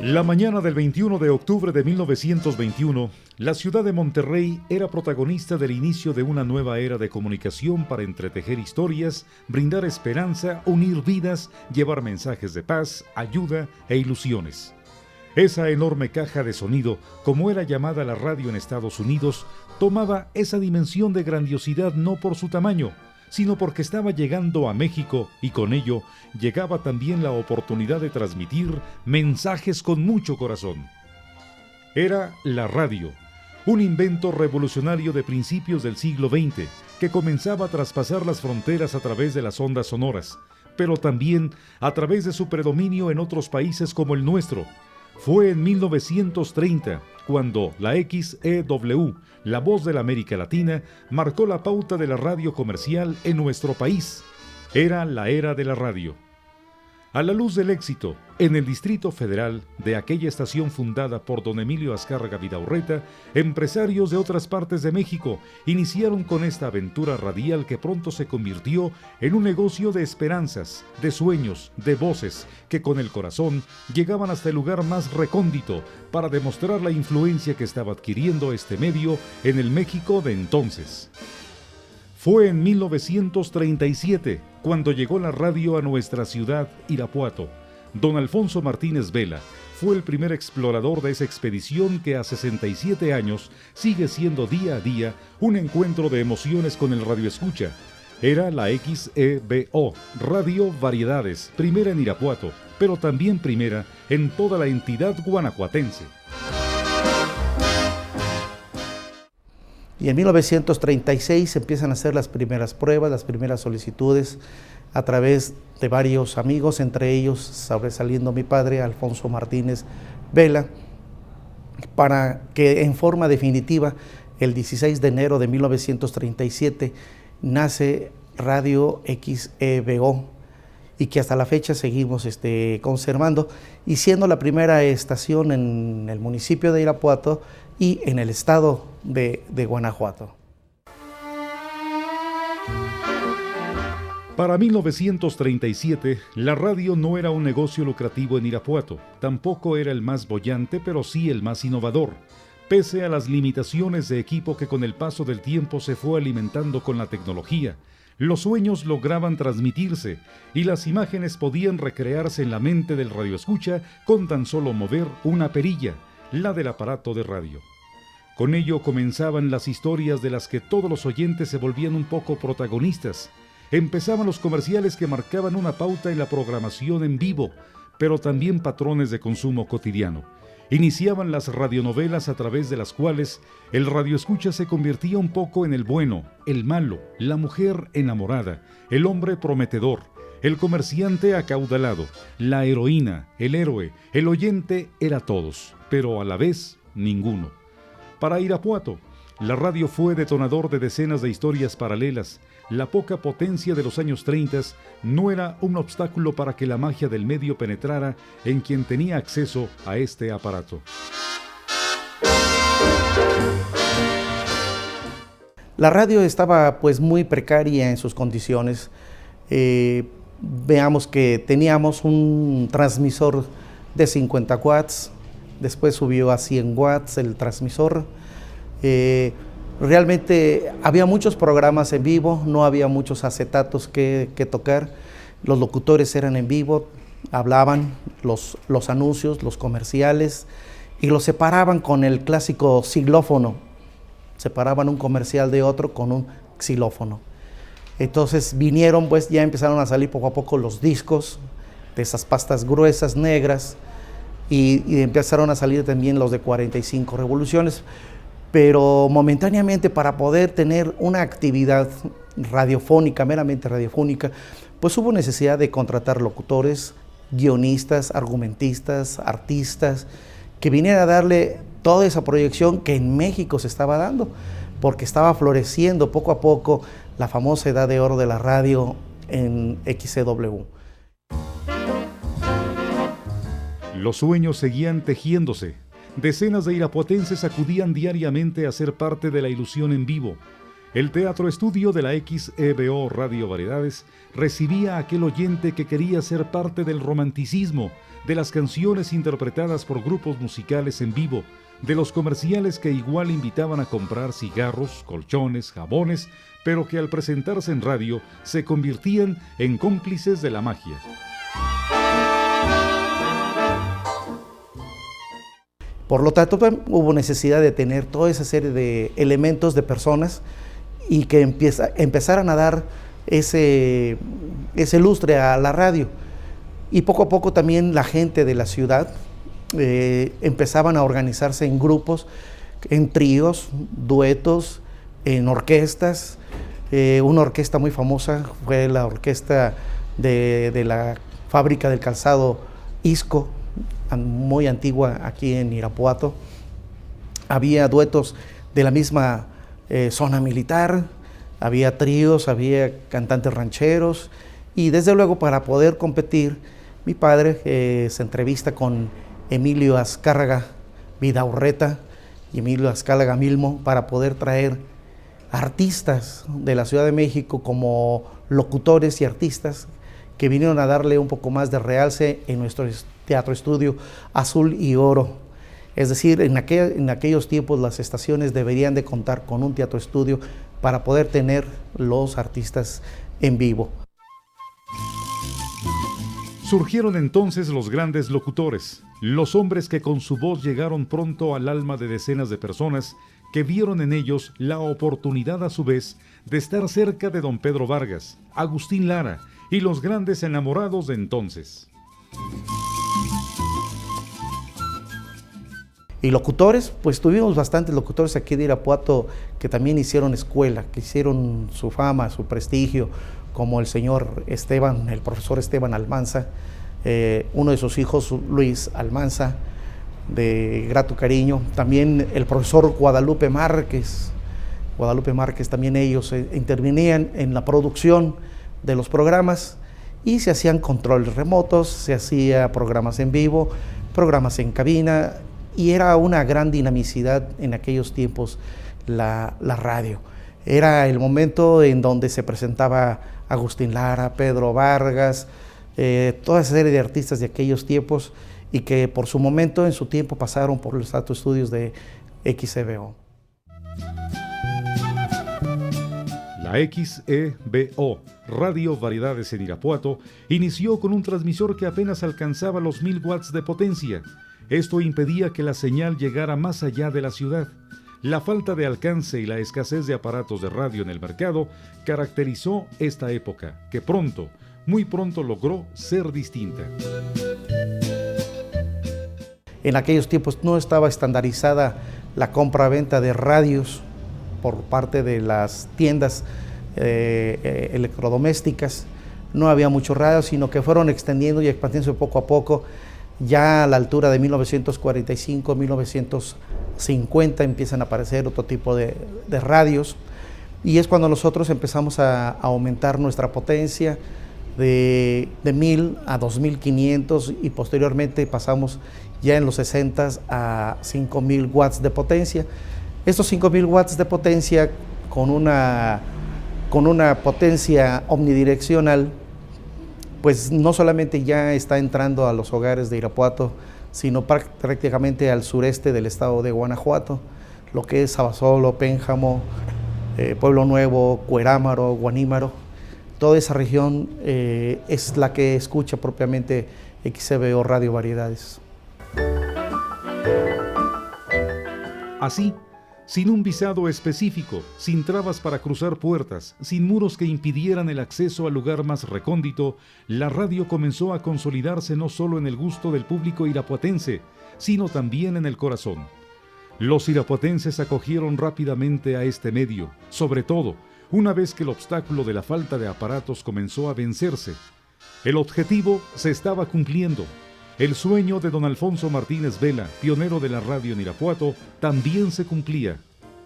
La mañana del 21 de octubre de 1921, la ciudad de Monterrey era protagonista del inicio de una nueva era de comunicación para entretejer historias, brindar esperanza, unir vidas, llevar mensajes de paz, ayuda e ilusiones. Esa enorme caja de sonido, como era llamada la radio en Estados Unidos, tomaba esa dimensión de grandiosidad no por su tamaño, sino porque estaba llegando a México y con ello llegaba también la oportunidad de transmitir mensajes con mucho corazón. Era la radio, un invento revolucionario de principios del siglo XX que comenzaba a traspasar las fronteras a través de las ondas sonoras, pero también a través de su predominio en otros países como el nuestro. Fue en 1930 cuando la XEW, la voz de la América Latina, marcó la pauta de la radio comercial en nuestro país. Era la era de la radio. A la luz del éxito, en el Distrito Federal de aquella estación fundada por don Emilio Azcárraga Vidaurreta, empresarios de otras partes de México iniciaron con esta aventura radial que pronto se convirtió en un negocio de esperanzas, de sueños, de voces, que con el corazón llegaban hasta el lugar más recóndito para demostrar la influencia que estaba adquiriendo este medio en el México de entonces. Fue en 1937 cuando llegó la radio a nuestra ciudad, Irapuato. Don Alfonso Martínez Vela fue el primer explorador de esa expedición que a 67 años sigue siendo día a día un encuentro de emociones con el radioescucha. Era la XEBO, Radio Variedades, primera en Irapuato, pero también primera en toda la entidad guanajuatense. Y en 1936 se empiezan a hacer las primeras pruebas, las primeras solicitudes a través de varios amigos, entre ellos sobresaliendo mi padre, Alfonso Martínez Vela, para que en forma definitiva, el 16 de enero de 1937, nace Radio XEBO, y que hasta la fecha seguimos conservando, y siendo la primera estación en el municipio de Irapuato y en el estado de Guanajuato. Para 1937, la radio no era un negocio lucrativo en Irapuato, tampoco era el más boyante, pero sí el más innovador. Pese a las limitaciones de equipo que con el paso del tiempo se fue alimentando con la tecnología, los sueños lograban transmitirse y las imágenes podían recrearse en la mente del radioescucha con tan solo mover una perilla, la del aparato de radio. Con ello comenzaban las historias de las que todos los oyentes se volvían un poco protagonistas. Empezaban los comerciales que marcaban una pauta en la programación en vivo, pero también patrones de consumo cotidiano. Iniciaban las radionovelas a través de las cuales el radioescucha se convertía un poco en el bueno, el malo, la mujer enamorada, el hombre prometedor, el comerciante acaudalado, la heroína, el héroe, el oyente era todos, pero a la vez ninguno. Para Irapuato, la radio fue detonador de decenas de historias paralelas. La poca potencia de los años 30 no era un obstáculo para que la magia del medio penetrara en quien tenía acceso a este aparato. La radio estaba pues muy precaria en sus condiciones. Veamos que teníamos un transmisor de 50 watts, después subió a 100 watts el transmisor. Realmente había muchos programas en vivo, no había muchos acetatos que tocar. Los locutores eran en vivo, hablaban los anuncios, los comerciales, y los separaban con el clásico xilófono. Separaban un comercial de otro con un xilófono. Entonces vinieron, pues ya empezaron a salir poco a poco los discos de esas pastas gruesas, negras, y empezaron a salir también los de 45 revoluciones. Pero momentáneamente, para poder tener una actividad radiofónica, meramente radiofónica, pues hubo necesidad de contratar locutores, guionistas, argumentistas, artistas, que vinieran a darle toda esa proyección que en México se estaba dando, porque estaba floreciendo poco a poco la famosa edad de oro de la radio en XCW. Los sueños seguían tejiéndose. Decenas de irapuatenses acudían diariamente a ser parte de la ilusión en vivo. El teatro estudio de la XEBO Radio Variedades recibía a aquel oyente que quería ser parte del romanticismo, de las canciones interpretadas por grupos musicales en vivo, de los comerciales que igual invitaban a comprar cigarros, colchones, jabones, pero que al presentarse en radio se convertían en cómplices de la magia. Por lo tanto, hubo necesidad de tener toda esa serie de elementos, de personas, y que empezaran a dar ese lustre a la radio. Y poco a poco también la gente de la ciudad empezaban a organizarse en grupos, en tríos, duetos, en orquestas. Una orquesta muy famosa fue la orquesta de la fábrica del calzado ISCO, muy antigua aquí en Irapuato. Había duetos de la misma zona militar, había tríos, había cantantes rancheros, y desde luego para poder competir, mi padre se entrevista con Emilio Azcárraga Vidaurreta y Emilio Azcárraga Milmo para poder traer artistas de la Ciudad de México como locutores y artistas que vinieron a darle un poco más de realce en nuestro teatro estudio Azul y Oro. Es decir, en aquellos tiempos las estaciones deberían de contar con un teatro estudio para poder tener los artistas en vivo. Surgieron entonces los grandes locutores, los hombres que con su voz llegaron pronto al alma de decenas de personas que vieron en ellos la oportunidad a su vez de estar cerca de don Pedro Vargas, Agustín Lara y los grandes enamorados de entonces. Y locutores, pues tuvimos bastantes locutores aquí de Irapuato que también hicieron escuela, que hicieron su fama, su prestigio, como el señor Esteban, el profesor Esteban Almanza, uno de sus hijos, Luis Almanza, de grato cariño. También el profesor Guadalupe Márquez, también ellos intervenían en la producción de los programas y se hacían controles remotos, se hacía programas en vivo, programas en cabina, y era una gran dinamicidad en aquellos tiempos la radio. Era el momento en donde se presentaba Agustín Lara, Pedro Vargas, toda esa serie de artistas de aquellos tiempos y que por su momento, en su tiempo, pasaron por los altos estudios de XEBO. La XEBO, Radio Variedades en Irapuato, inició con un transmisor que apenas alcanzaba los 1000 watts de potencia. Esto impedía que la señal llegara más allá de la ciudad. La falta de alcance y la escasez de aparatos de radio en el mercado caracterizó esta época, que pronto, muy pronto logró ser distinta. En aquellos tiempos no estaba estandarizada la compra-venta de radios por parte de las tiendas electrodomésticas. No había muchos radios, sino que fueron extendiendo y expandiéndose poco a poco. Ya a la altura de 1945, 1950 empiezan a aparecer otro tipo de radios, y es cuando nosotros empezamos a aumentar nuestra potencia de 1000 a 2500 y posteriormente pasamos ya en los 60 a 5000 watts de potencia. Estos 5000 watts de potencia con una potencia omnidireccional, pues no solamente ya está entrando a los hogares de Irapuato, sino prácticamente al sureste del estado de Guanajuato, lo que es Abasolo, Pénjamo, Pueblo Nuevo, Cuerámaro, Guanímaro. Toda esa región es la que escucha propiamente XEBO Radio Variedades. Así, sin un visado específico, sin trabas para cruzar puertas, sin muros que impidieran el acceso al lugar más recóndito, la radio comenzó a consolidarse no solo en el gusto del público irapuatense, sino también en el corazón. Los irapuatenses acogieron rápidamente a este medio, sobre todo una vez que el obstáculo de la falta de aparatos comenzó a vencerse. El objetivo se estaba cumpliendo. El sueño de don Alfonso Martínez Vela, pionero de la radio en Irapuato, también se cumplía.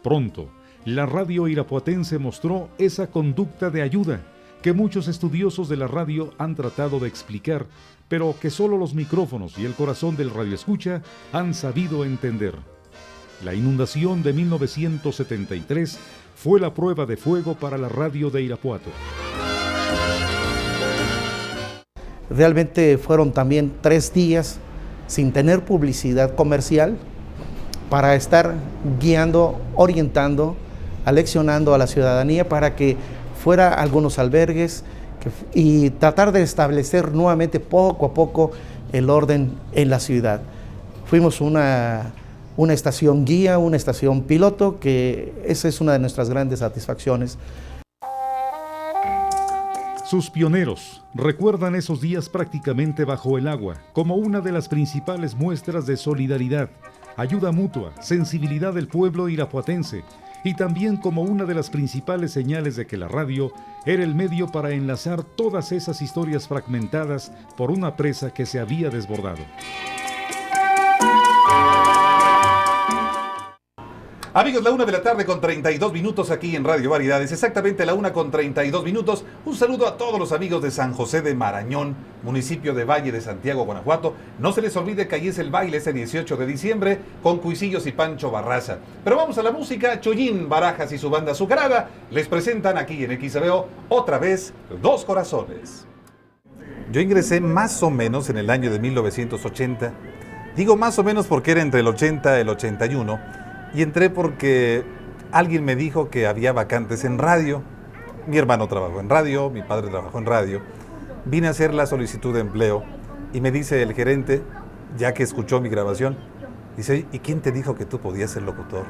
Pronto, la radio irapuatense mostró esa conducta de ayuda que muchos estudiosos de la radio han tratado de explicar, pero que solo los micrófonos y el corazón del radioescucha han sabido entender. La inundación de 1973 fue la prueba de fuego para la radio de Irapuato. Realmente fueron también 3 días sin tener publicidad comercial para estar guiando, orientando, aleccionando a la ciudadanía para que fuera a algunos albergues y tratar de establecer nuevamente poco a poco el orden en la ciudad. Fuimos una estación guía, una estación piloto, que esa es una de nuestras grandes satisfacciones. Sus pioneros recuerdan esos días prácticamente bajo el agua como una de las principales muestras de solidaridad, ayuda mutua, sensibilidad del pueblo irapuatense y también como una de las principales señales de que la radio era el medio para enlazar todas esas historias fragmentadas por una presa que se había desbordado. Amigos, la 1 de la tarde con 32 minutos aquí en Radio Variedades, exactamente la 1 con 32 minutos. Un saludo a todos los amigos de San José de Marañón, municipio de Valle de Santiago, Guanajuato. No se les olvide que ahí es el baile ese 18 de diciembre con Cuisillos y Pancho Barraza. Pero vamos a la música. Chuyín Barajas y su banda Azucarada les presentan aquí en XBO otra vez Dos Corazones. Yo ingresé más o menos en el año de 1980. Digo más o menos porque era entre el 80 y el 81. Y entré porque alguien me dijo que había vacantes en radio. Mi hermano trabajó en radio, mi padre trabajó en radio. Vine a hacer la solicitud de empleo y me dice el gerente, ya que escuchó mi grabación, dice, ¿y quién te dijo que tú podías ser locutor?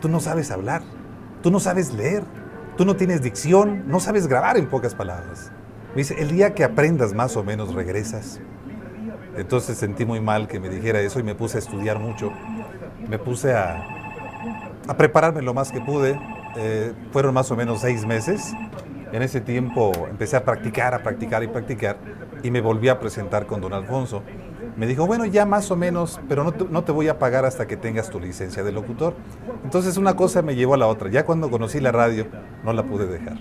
Tú no sabes hablar, tú no sabes leer, tú no tienes dicción, no sabes grabar en pocas palabras. Me dice, el día que aprendas más o menos regresas. Entonces sentí muy mal que me dijera eso y me puse a estudiar mucho. Me puse a prepararme lo más que pude. Fueron más o menos 6 meses. En ese tiempo empecé a practicar y me volví a presentar con don Alfonso. Me dijo, bueno, ya más o menos, pero no te voy a pagar hasta que tengas tu licencia de locutor. Entonces una cosa me llevó a la otra. Ya cuando conocí la radio, no la pude dejar.